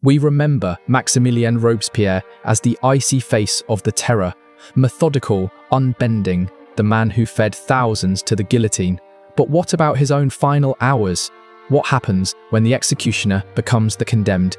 We remember Maximilien Robespierre as the icy face of the terror, methodical, unbending, the man who fed thousands to the guillotine. But what about his own final hours? What happens when the executioner becomes the condemned?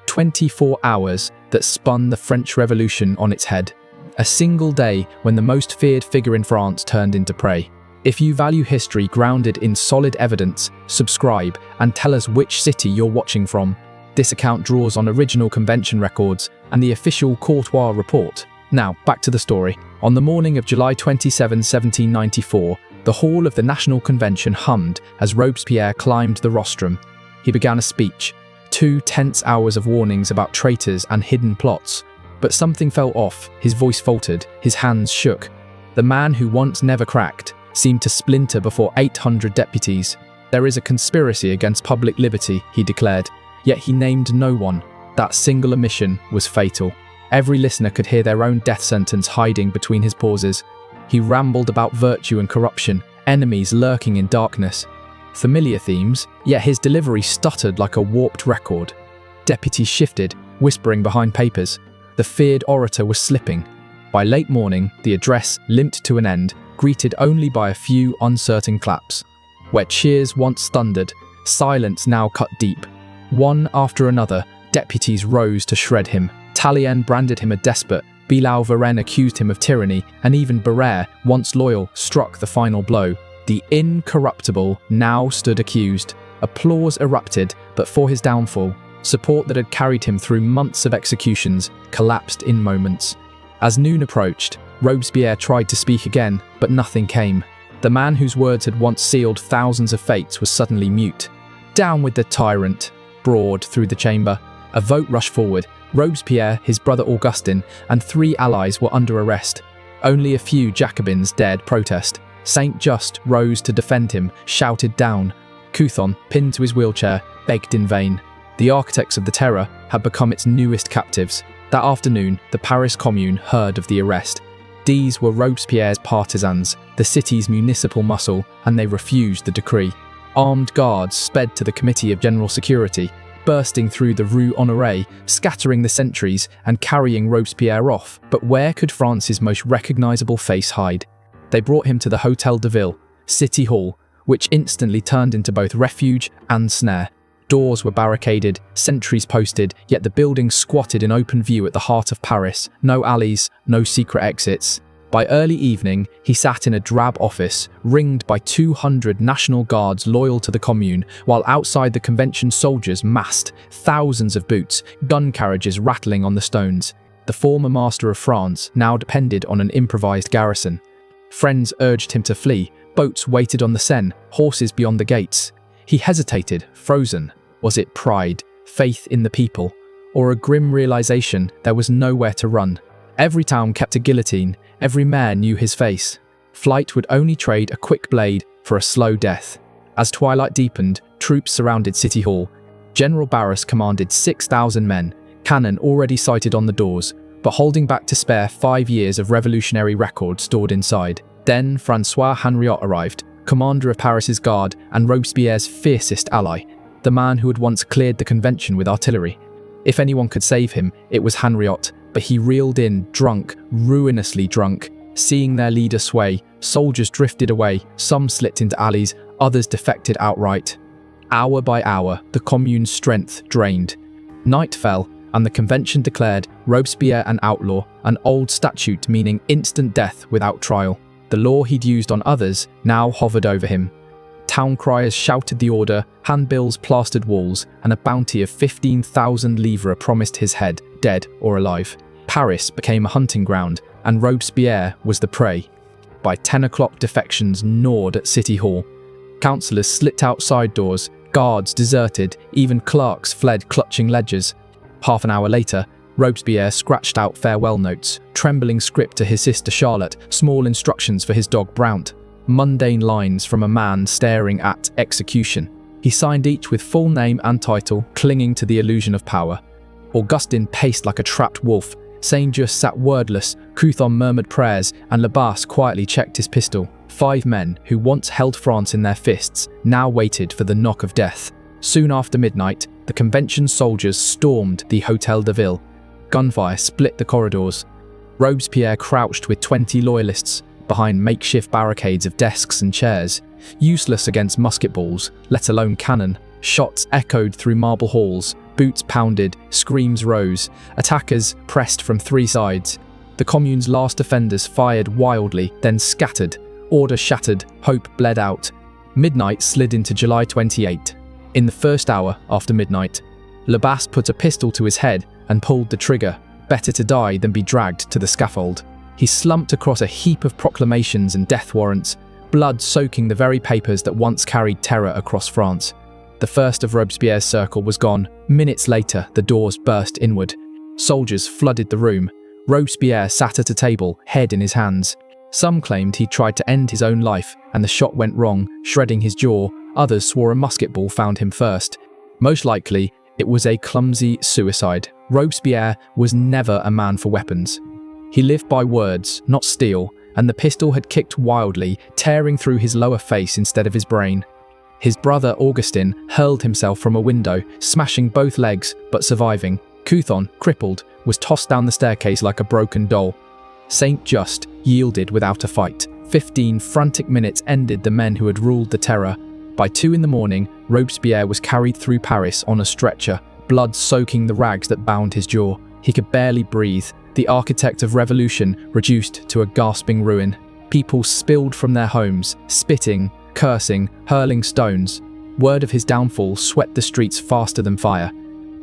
24 hours that spun the French Revolution on its head. A single day when the most feared figure in France turned into prey. If you value history grounded in solid evidence, subscribe and tell us which city you're watching from. This account draws on original convention records and the official Courtois report. Now, back to the story. On the morning of July 27, 1794, the hall of the National Convention hummed as Robespierre climbed the rostrum. He began a speech, 2 tense hours of warnings about traitors and hidden plots. But something fell off, his voice faltered, his hands shook. The man who once never cracked seemed to splinter before 800 deputies. There is a conspiracy against public liberty, he declared, yet he named no one. That single omission was fatal. Every listener could hear their own death sentence hiding between his pauses. He rambled about virtue and corruption, enemies lurking in darkness. Familiar themes, yet his delivery stuttered like a warped record. Deputies shifted, whispering behind papers. The feared orator was slipping. By late morning, the address limped to an end, greeted only by a few uncertain claps. Where cheers once thundered, silence now cut deep. One after another, deputies rose to shred him. Tallien branded him a despot, Bilau Varenne accused him of tyranny, and even Barrère, once loyal, struck the final blow. The incorruptible now stood accused. Applause erupted, but for his downfall, support that had carried him through months of executions collapsed in moments. As noon approached, Robespierre tried to speak again, but nothing came. The man whose words had once sealed thousands of fates was suddenly mute. Down with the tyrant, roared through the chamber. A vote rushed forward. Robespierre, his brother Augustin, and 3 allies were under arrest. Only a few Jacobins dared protest. Saint Just rose to defend him, shouted down. Couthon, pinned to his wheelchair, begged in vain. The architects of the terror had become its newest captives. That afternoon, the Paris Commune heard of the arrest. These were Robespierre's partisans, the city's municipal muscle, and they refused the decree. Armed guards sped to the Committee of General Security, bursting through the Rue Honoré, scattering the sentries and carrying Robespierre off. But where could France's most recognizable face hide? They brought him to the Hôtel de Ville, City Hall, which instantly turned into both refuge and snare. Doors were barricaded, sentries posted, yet the building squatted in open view at the heart of Paris. No alleys, no secret exits. By early evening, he sat in a drab office, ringed by 200 National Guards loyal to the Commune, while outside the convention soldiers massed, thousands of boots, gun carriages rattling on the stones. The former master of France now depended on an improvised garrison. Friends urged him to flee, boats waited on the Seine, horses beyond the gates. He hesitated, frozen. Was it pride, faith in the people, or a grim realization there was nowhere to run? Every town kept a guillotine, every mayor knew his face. Flight would only trade a quick blade for a slow death. As twilight deepened, troops surrounded City Hall. General Barras commanded 6,000 men, cannon already sighted on the doors, but holding back to spare 5 years of revolutionary record stored inside. Then François Henriot arrived, commander of Paris's guard and Robespierre's fiercest ally, the man who had once cleared the convention with artillery. If anyone could save him, it was Henriot, but he reeled in, drunk, ruinously drunk. Seeing their leader sway, soldiers drifted away, some slipped into alleys, others defected outright. Hour by hour, the Commune's strength drained. Night fell, and the convention declared Robespierre an outlaw, an old statute meaning instant death without trial. The law he'd used on others now hovered over him. Town criers shouted the order, handbills plastered walls, and a bounty of 15,000 livres promised his head, dead or alive. Paris became a hunting ground, and Robespierre was the prey. By 10 o'clock, defections gnawed at City Hall. Councillors slipped out side doors, guards deserted, even clerks fled clutching ledgers. Half an hour later, Robespierre scratched out farewell notes, trembling script to his sister Charlotte, small instructions for his dog Brount. Mundane lines from a man staring at execution. He signed each with full name and title, clinging to the illusion of power. Augustin paced like a trapped wolf. Saint-Just sat wordless, Couthon murmured prayers, and Lebas quietly checked his pistol. 5 men, who once held France in their fists, now waited for the knock of death. Soon after midnight, the convention soldiers stormed the Hôtel de Ville. Gunfire split the corridors. Robespierre crouched with 20 loyalists behind makeshift barricades of desks and chairs, useless against musket balls, let alone cannon. Shots echoed through marble halls, boots pounded, screams rose. Attackers pressed from three sides. The Commune's last defenders fired wildly, then scattered. Order shattered, hope bled out. Midnight slid into July 28. In the first hour after midnight, Lebas put a pistol to his head and pulled the trigger. Better to die than be dragged to the scaffold. He slumped across a heap of proclamations and death warrants, blood soaking the very papers that once carried terror across France. The first of Robespierre's circle was gone. Minutes later, the doors burst inward. Soldiers flooded the room. Robespierre sat at a table, head in his hands. Some claimed he tried to end his own life, and the shot went wrong, shredding his jaw. Others swore a musket ball found him first. Most likely, it was a clumsy suicide. Robespierre was never a man for weapons. He lived by words, not steel, and the pistol had kicked wildly, tearing through his lower face instead of his brain. His brother Augustin hurled himself from a window, smashing both legs, but surviving. Couthon, crippled, was tossed down the staircase like a broken doll. Saint Just yielded without a fight. 15 frantic minutes ended the men who had ruled the terror. By 2 a.m, Robespierre was carried through Paris on a stretcher, blood soaking the rags that bound his jaw. He could barely breathe. The architect of revolution reduced to a gasping ruin. People spilled from their homes, spitting, cursing, hurling stones. Word of his downfall swept the streets faster than fire.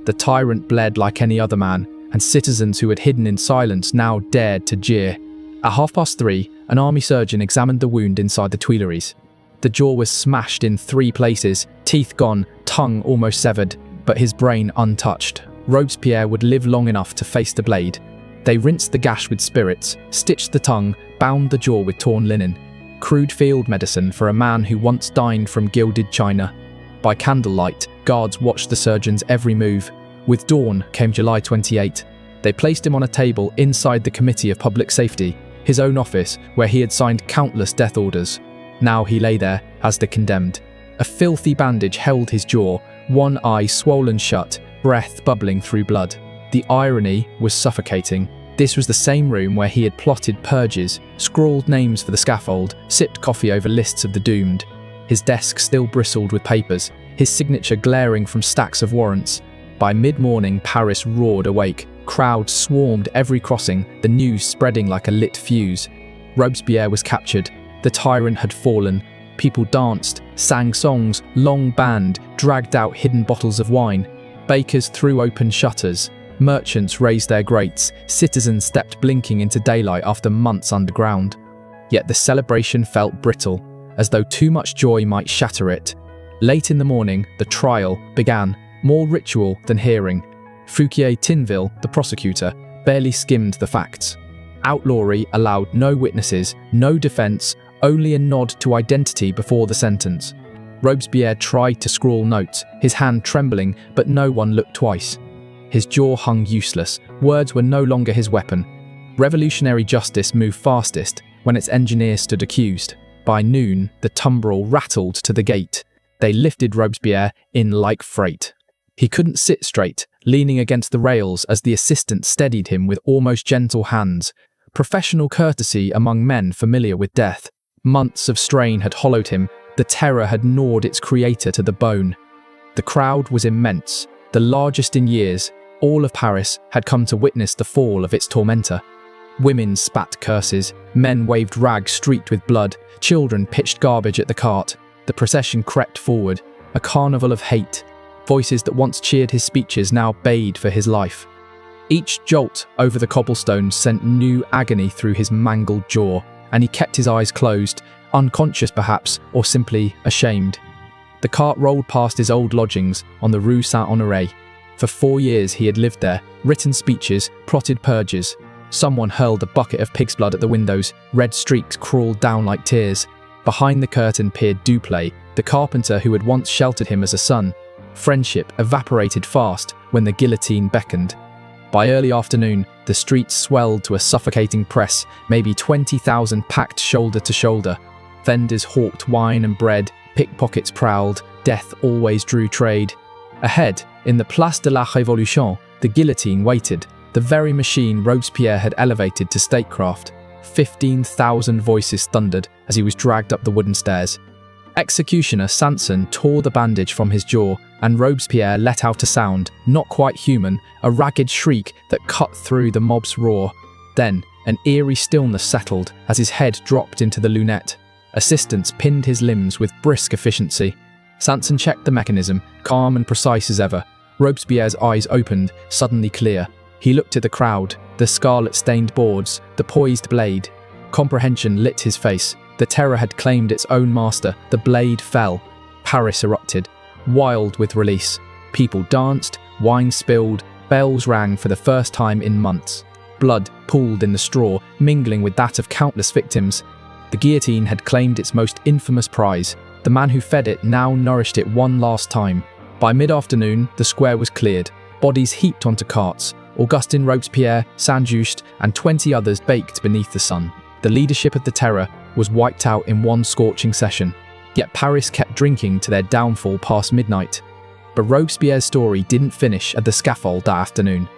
The tyrant bled like any other man, and citizens who had hidden in silence now dared to jeer. At 3:30, an army surgeon examined the wound inside the Tuileries. The jaw was smashed in 3 places, teeth gone, tongue almost severed, but his brain untouched. Robespierre would live long enough to face the blade. They rinsed the gash with spirits, stitched the tongue, bound the jaw with torn linen. Crude field medicine for a man who once dined from gilded china. By candlelight, guards watched the surgeon's every move. With dawn came July 28. They placed him on a table inside the Committee of Public Safety, his own office where he had signed countless death orders. Now he lay there as the condemned. A filthy bandage held his jaw, one eye swollen shut, breath bubbling through blood. The irony was suffocating. This was the same room where he had plotted purges, scrawled names for the scaffold, sipped coffee over lists of the doomed. His desk still bristled with papers, his signature glaring from stacks of warrants. By mid-morning, Paris roared awake. Crowds swarmed every crossing, the news spreading like a lit fuse. Robespierre was captured. The tyrant had fallen. People danced, sang songs, long band, dragged out hidden bottles of wine. Bakers threw open shutters. Merchants raised their grates. Citizens stepped blinking into daylight after months underground. Yet the celebration felt brittle, as though too much joy might shatter it. Late in the morning, the trial began, more ritual than hearing. Fouquier Tinville, the prosecutor, barely skimmed the facts. Outlawry allowed no witnesses, no defense, only a nod to identity before the sentence. Robespierre tried to scrawl notes, his hand trembling, but no one looked twice. His jaw hung useless. Words were no longer his weapon. Revolutionary justice moved fastest when its engineers stood accused. By noon, the tumbril rattled to the gate. They lifted Robespierre in like freight. He couldn't sit straight, leaning against the rails as the assistant steadied him with almost gentle hands. Professional courtesy among men familiar with death. Months of strain had hollowed him. The terror had gnawed its creator to the bone. The crowd was immense, the largest in years. All of Paris had come to witness the fall of its tormentor. Women spat curses, men waved rags streaked with blood, children pitched garbage at the cart. The procession crept forward, a carnival of hate. Voices that once cheered his speeches now bayed for his life. Each jolt over the cobblestones sent new agony through his mangled jaw, and he kept his eyes closed, unconscious perhaps, or simply ashamed. The cart rolled past his old lodgings on the Rue Saint-Honoré. For 4 years he had lived there, written speeches, plotted purges. Someone hurled a bucket of pig's blood at the windows, red streaks crawled down like tears. Behind the curtain peered Duplay, the carpenter who had once sheltered him as a son. Friendship evaporated fast when the guillotine beckoned. By early afternoon, the streets swelled to a suffocating press, maybe 20,000 packed shoulder to shoulder. Vendors hawked wine and bread, pickpockets prowled, death always drew trade. Ahead, in the Place de la Révolution, the guillotine waited, the very machine Robespierre had elevated to statecraft. 15,000 voices thundered as he was dragged up the wooden stairs. Executioner Sanson tore the bandage from his jaw, and Robespierre let out a sound, not quite human, a ragged shriek that cut through the mob's roar. Then, an eerie stillness settled as his head dropped into the lunette. Assistants pinned his limbs with brisk efficiency. Sanson checked the mechanism, calm and precise as ever. Robespierre's eyes opened, suddenly clear. He looked at the crowd, the scarlet-stained boards, the poised blade. Comprehension lit his face. The terror had claimed its own master. The blade fell. Paris erupted, wild with release. People danced, wine spilled, bells rang for the first time in months. Blood pooled in the straw, mingling with that of countless victims. The guillotine had claimed its most infamous prize. The man who fed it now nourished it one last time. By mid-afternoon, the square was cleared. Bodies heaped onto carts. Augustin Robespierre, Saint-Just, and 20 others baked beneath the sun. The leadership of the terror was wiped out in one scorching session. Yet Paris kept drinking to their downfall past midnight. But Robespierre's story didn't finish at the scaffold that afternoon.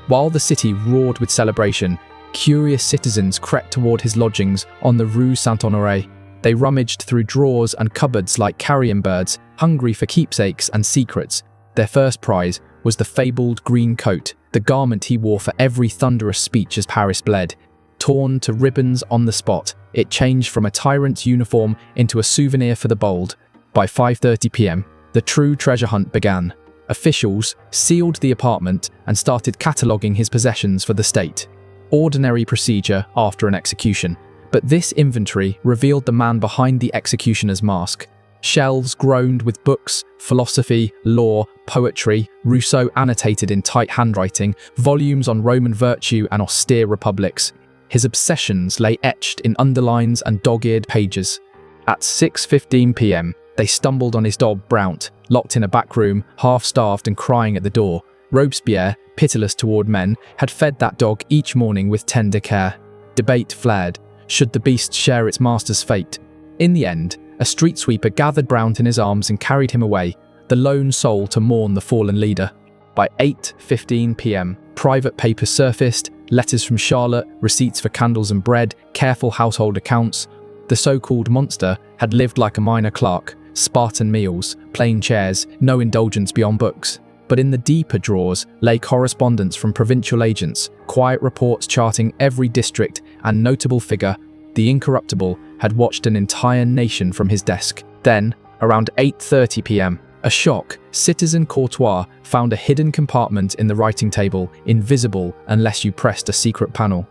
While the city roared with celebration, curious citizens crept toward his lodgings on the Rue Saint-Honoré. They rummaged through drawers and cupboards like carrion birds, hungry for keepsakes and secrets. Their first prize was the fabled green coat, the garment he wore for every thunderous speech as Paris bled. Torn to ribbons on the spot, it changed from a tyrant's uniform into a souvenir for the bold. By 5:30 p.m., the true treasure hunt began. Officials sealed the apartment and started cataloguing his possessions for the state. Ordinary procedure after an execution, but this inventory revealed the man behind the executioner's mask. Shelves groaned with books, philosophy, law, poetry, Rousseau annotated in tight handwriting, volumes on Roman virtue and austere republics. His obsessions lay etched in underlines and dog-eared pages. At 6:15 p.m, they stumbled on his dog Brount, locked in a back room, half-starved and crying at the door. Robespierre, pitiless toward men, had fed that dog each morning with tender care. Debate flared. Should the beast share its master's fate? In the end, a street sweeper gathered Brount in his arms and carried him away, the lone soul to mourn the fallen leader. By 8:15 p.m, private papers surfaced, letters from Charlotte, receipts for candles and bread, careful household accounts. The so-called monster had lived like a minor clerk, Spartan meals, plain chairs, no indulgence beyond books. But in the deeper drawers lay correspondence from provincial agents, quiet reports charting every district and notable figure. The incorruptible had watched an entire nation from his desk. Then, around 8:30 p.m, a shock. Citizen Courtois found a hidden compartment in the writing table, invisible unless you pressed a secret panel.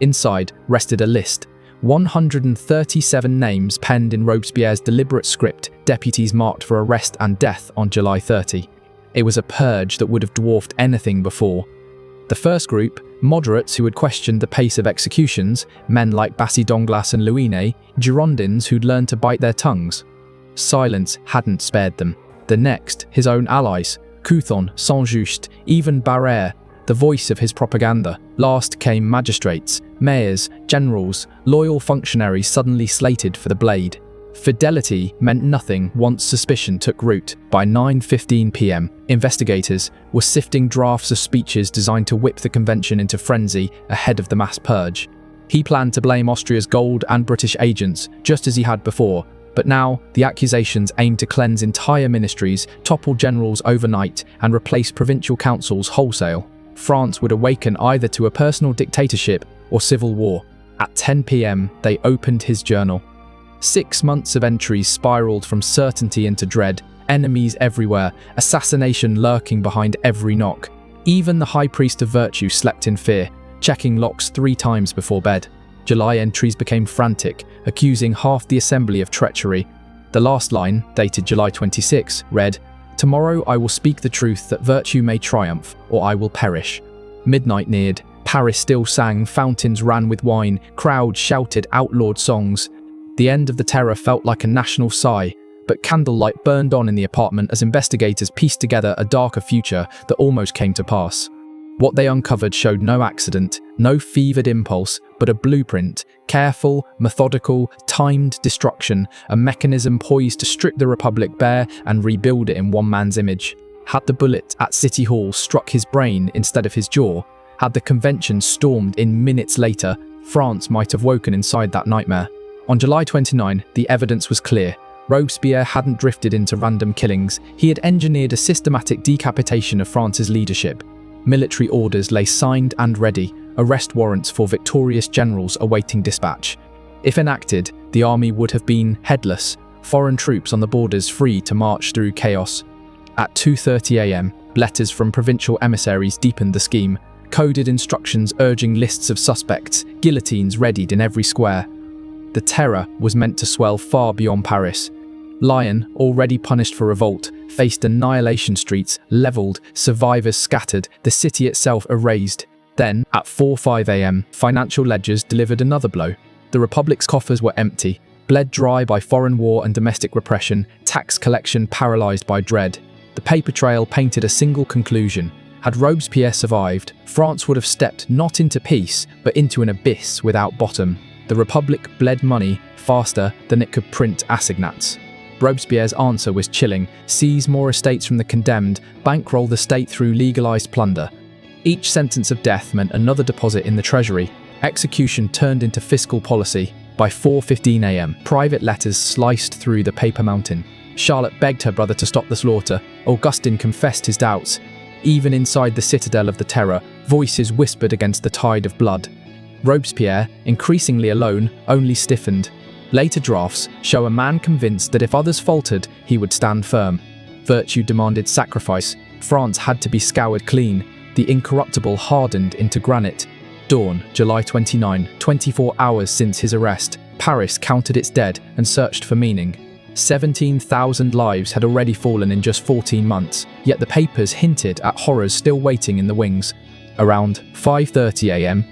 Inside rested a list. 137 names penned in Robespierre's deliberate script, deputies marked for arrest and death on July 30. It was a purge that would have dwarfed anything before. The first group, moderates who had questioned the pace of executions, men like Bassy Danglas and Louinet, Girondins who'd learned to bite their tongues. Silence hadn't spared them. The next, his own allies, Couthon, Saint-Just, even Barrère, the voice of his propaganda. Last came magistrates, mayors, generals, loyal functionaries suddenly slated for the blade. Fidelity meant nothing once suspicion took root. By 9:15 p.m, investigators were sifting drafts of speeches designed to whip the convention into frenzy ahead of the mass purge. He planned to blame Austria's gold and British agents, just as he had before, but now the accusations aimed to cleanse entire ministries, topple generals overnight, and replace provincial councils wholesale. France would awaken either to a personal dictatorship or civil war. At 10 p.m, they opened his journal. 6 months of entries spiraled from certainty into dread, enemies everywhere, assassination lurking behind every knock. Even the high priest of virtue slept in fear, checking locks 3 times before bed. July entries became frantic, accusing half the assembly of treachery. The last line, dated July 26, read, "Tomorrow I will speak the truth that virtue may triumph, or I will perish." Midnight neared. Paris still sang, fountains ran with wine, crowds shouted outlawed songs. The end of the terror felt like a national sigh, but candlelight burned on in the apartment as investigators pieced together a darker future that almost came to pass. What they uncovered showed no accident, no fevered impulse, but a blueprint, careful, methodical, timed destruction, a mechanism poised to strip the Republic bare and rebuild it in one man's image. Had the bullet at City Hall struck his brain instead of his jaw, had the convention stormed in minutes later, France might have woken inside that nightmare. On July 29, the evidence was clear. Robespierre hadn't drifted into random killings, he had engineered a systematic decapitation of France's leadership. Military orders lay signed and ready, arrest warrants for victorious generals awaiting dispatch. If enacted, the army would have been headless, foreign troops on the borders free to march through chaos. At 2:30 a.m, letters from provincial emissaries deepened the scheme, coded instructions urging lists of suspects, guillotines readied in every square. The terror was meant to swell far beyond Paris. Lyon, already punished for revolt, faced annihilation, streets leveled, survivors scattered, the city itself erased. Then, at 4:05 a.m, financial ledgers delivered another blow. The Republic's coffers were empty, bled dry by foreign war and domestic repression, tax collection paralysed by dread. The paper trail painted a single conclusion. Had Robespierre survived, France would have stepped not into peace, but into an abyss without bottom. The Republic bled money faster than it could print assignats. Robespierre's answer was chilling: seize more estates from the condemned, bankroll the state through legalised plunder. Each sentence of death meant another deposit in the treasury. Execution turned into fiscal policy. By 4:15 a.m, private letters sliced through the paper mountain. Charlotte begged her brother to stop the slaughter. Augustin confessed his doubts. Even inside the citadel of the terror, voices whispered against the tide of blood. Robespierre, increasingly alone, only stiffened. Later drafts show a man convinced that if others faltered, he would stand firm. Virtue demanded sacrifice. France had to be scoured clean. The incorruptible hardened into granite. Dawn, July 29, 24 hours since his arrest. Paris counted its dead and searched for meaning. 17,000 lives had already fallen in just 14 months, yet the papers hinted at horrors still waiting in the wings. Around 5:30 a.m,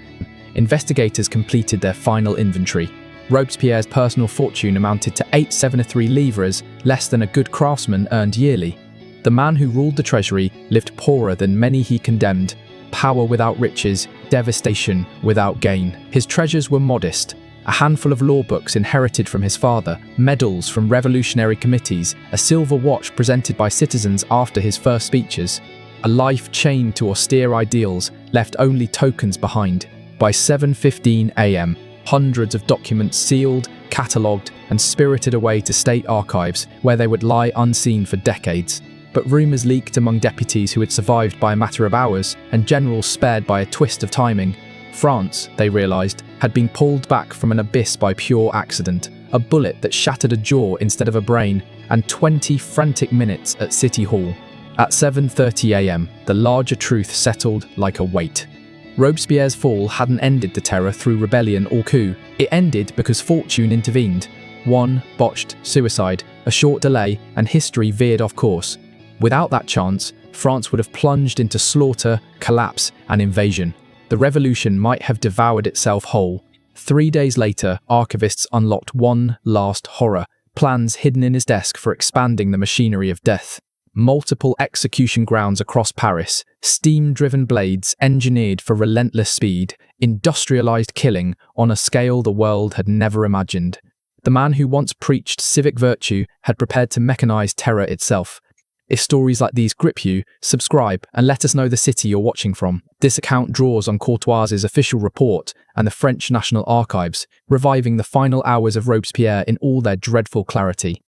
investigators completed their final inventory. Robespierre's personal fortune amounted to 873 livres, less than a good craftsman earned yearly. The man who ruled the treasury lived poorer than many he condemned. Power without riches, devastation without gain. His treasures were modest. A handful of law books inherited from his father, medals from revolutionary committees, a silver watch presented by citizens after his first speeches. A life chained to austere ideals left only tokens behind. By 7:15 a.m, hundreds of documents sealed, catalogued, and spirited away to state archives, where they would lie unseen for decades. But rumours leaked among deputies who had survived by a matter of hours, and generals spared by a twist of timing. France, they realised, had been pulled back from an abyss by pure accident. A bullet that shattered a jaw instead of a brain, and 20 frantic minutes at City Hall. At 7:30 a.m, the larger truth settled like a weight. Robespierre's fall hadn't ended the terror through rebellion or coup. It ended because fortune intervened. One botched suicide, a short delay, and history veered off course. Without that chance, France would have plunged into slaughter, collapse, and invasion. The revolution might have devoured itself whole. 3 days later, archivists unlocked one last horror: plans hidden in his desk for expanding the machinery of death. Multiple execution grounds across Paris, steam-driven blades engineered for relentless speed, industrialized killing on a scale the world had never imagined. The man who once preached civic virtue had prepared to mechanize terror itself. If stories like these grip you, subscribe and let us know the city you're watching from. This account draws on Courtois's official report and the French National Archives, reviving the final hours of Robespierre in all their dreadful clarity.